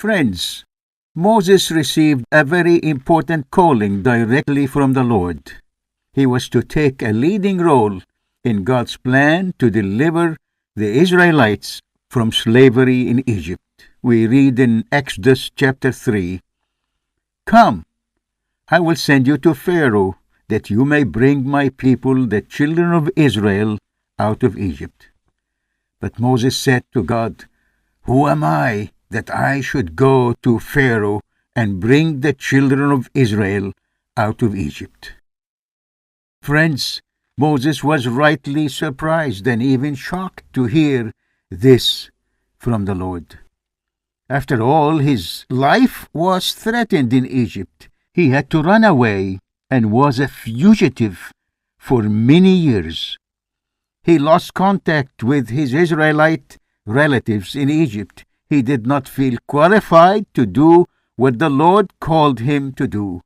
Friends, Moses received a very important calling directly from the Lord. He was to take a leading role in God's plan to deliver the Israelites from slavery in Egypt. We read in Exodus chapter 3, "Come, I will send you to Pharaoh, that you may bring my people, the children of Israel, out of Egypt." But Moses said to God, "Who am I that I should go to Pharaoh and bring the children of Israel out of Egypt?" Friends, Moses was rightly surprised and even shocked to hear this from the Lord. After all, his life was threatened in Egypt. He had to run away and was a fugitive for many years. He lost contact with his Israelite relatives in Egypt. He did not feel qualified to do what the Lord called him to do.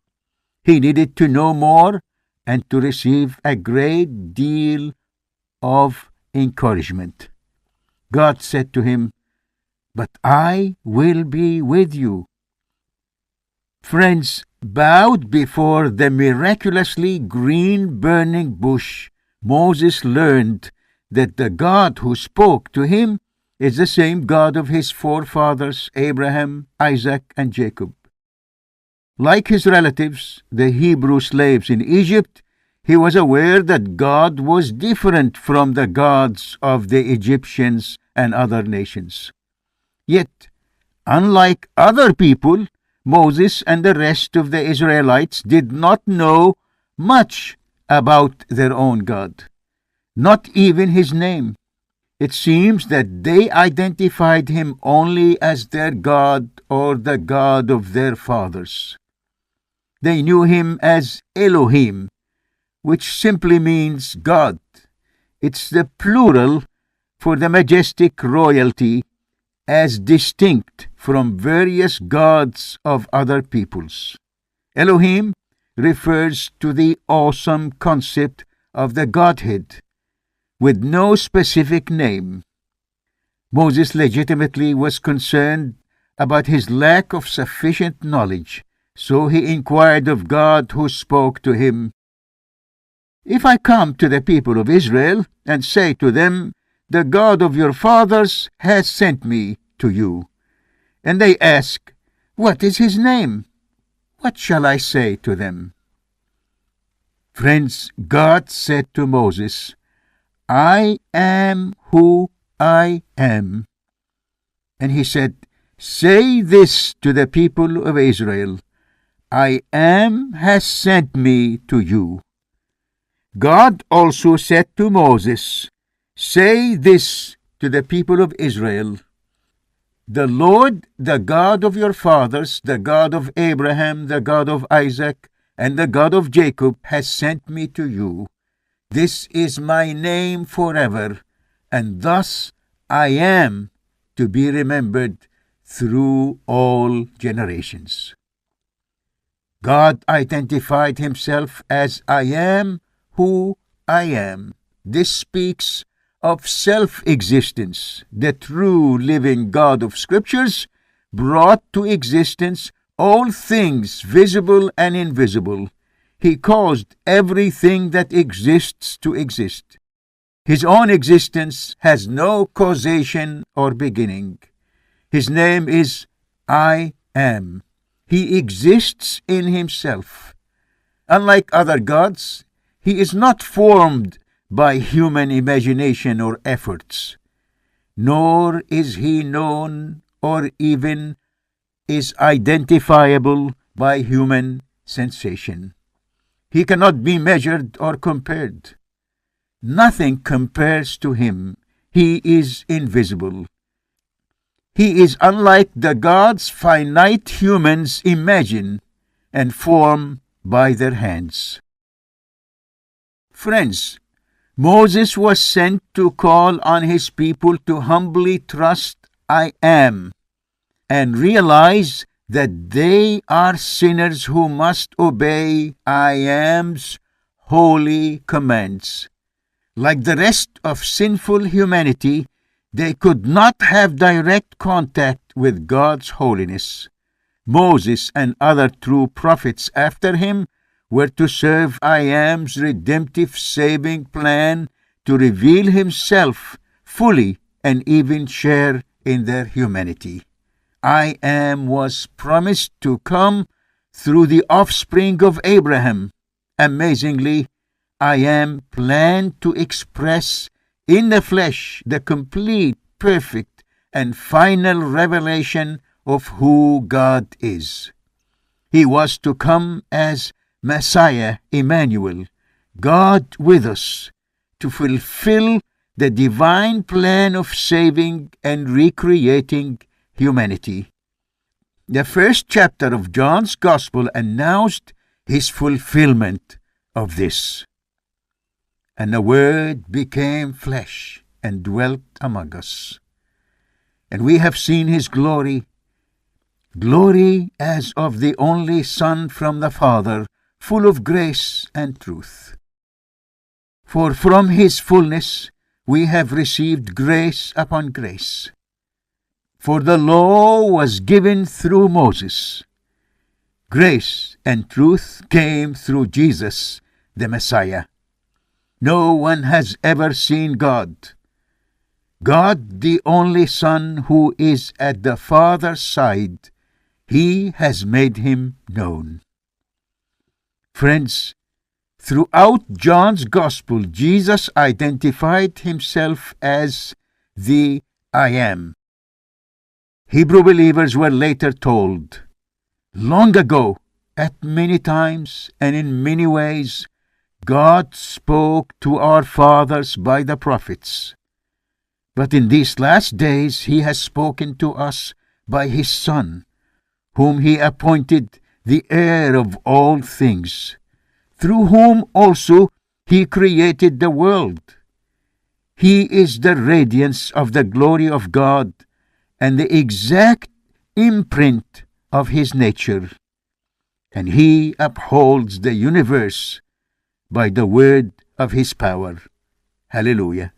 He needed to know more and to receive a great deal of encouragement. God said to him, "But I will be with you." Friends, bowed before the miraculously green burning bush, Moses learned that the God who spoke to him is the same God of his forefathers Abraham, Isaac, and Jacob. Like his relatives, the Hebrew slaves in Egypt, he was aware that God was different from the gods of the Egyptians and other nations. Yet, unlike other people, Moses and the rest of the Israelites did not know much about their own God, not even his name. It seems that they identified him only as their God or the God of their fathers. They knew him as Elohim, which simply means God. It's the plural for the majestic royalty as distinct from various gods of other peoples. Elohim refers to the awesome concept of the Godhead, with no specific name. Moses legitimately was concerned about his lack of sufficient knowledge, so he inquired of God, who spoke to him, "If I come to the people of Israel and say to them, 'The God of your fathers has sent me to you,' and they ask, 'What is his name?' what shall I say to them?" Friends, God said to Moses, "I am who I am." And he said, "Say this to the people of Israel, 'I am has sent me to you.'" God also said to Moses, "Say this to the people of Israel, 'The Lord, the God of your fathers, the God of Abraham, the God of Isaac, and the God of Jacob, has sent me to you. This is my name forever, and thus I am to be remembered through all generations." God identified himself as "I am who I am." This speaks of self-existence. The true living God of Scriptures brought to existence all things visible and invisible. He caused everything that exists to exist. His own existence has no causation or beginning. His name is I Am. He exists in himself. Unlike other gods, he is not formed by human imagination or efforts, nor is he known or even is identifiable by human sensation. He cannot be measured or compared. Nothing compares to him. He is invisible. He is unlike the gods finite humans imagine and form by their hands. Friends, Moses was sent to call on his people to humbly trust I Am and realize that they are sinners who must obey I Am's holy commands. Like the rest of sinful humanity, They could not have direct contact with God's holiness. Moses and other true prophets after him were to serve I Am's redemptive saving plan, to reveal himself fully and even share in their humanity. I Am was promised to come through the offspring of Abraham. Amazingly, I Am planned to express in the flesh the complete, perfect, and final revelation of who God is. He was to come as Messiah Emmanuel, God with us, to fulfill the divine plan of saving and recreating humanity. The first chapter of John's Gospel announced his fulfillment of this. And the Word became flesh and dwelt among us. And we have seen his glory, glory as of the only Son from the Father, full of grace and truth. For from his fullness we have received grace upon grace. For the law was given through Moses. Grace and truth came through Jesus, the Messiah. No one has ever seen God. God, the only Son who is at the Father's side, he has made him known. Friends, throughout John's Gospel, Jesus identified himself as the I Am. Hebrew believers were later told, long ago, at many times and in many ways, God spoke to our fathers by the prophets. But in these last days he has spoken to us by his Son, whom he appointed the heir of all things, through whom also he created the world. He is the radiance of the glory of God and the exact imprint of his nature, and he upholds the universe by the word of his power. Hallelujah.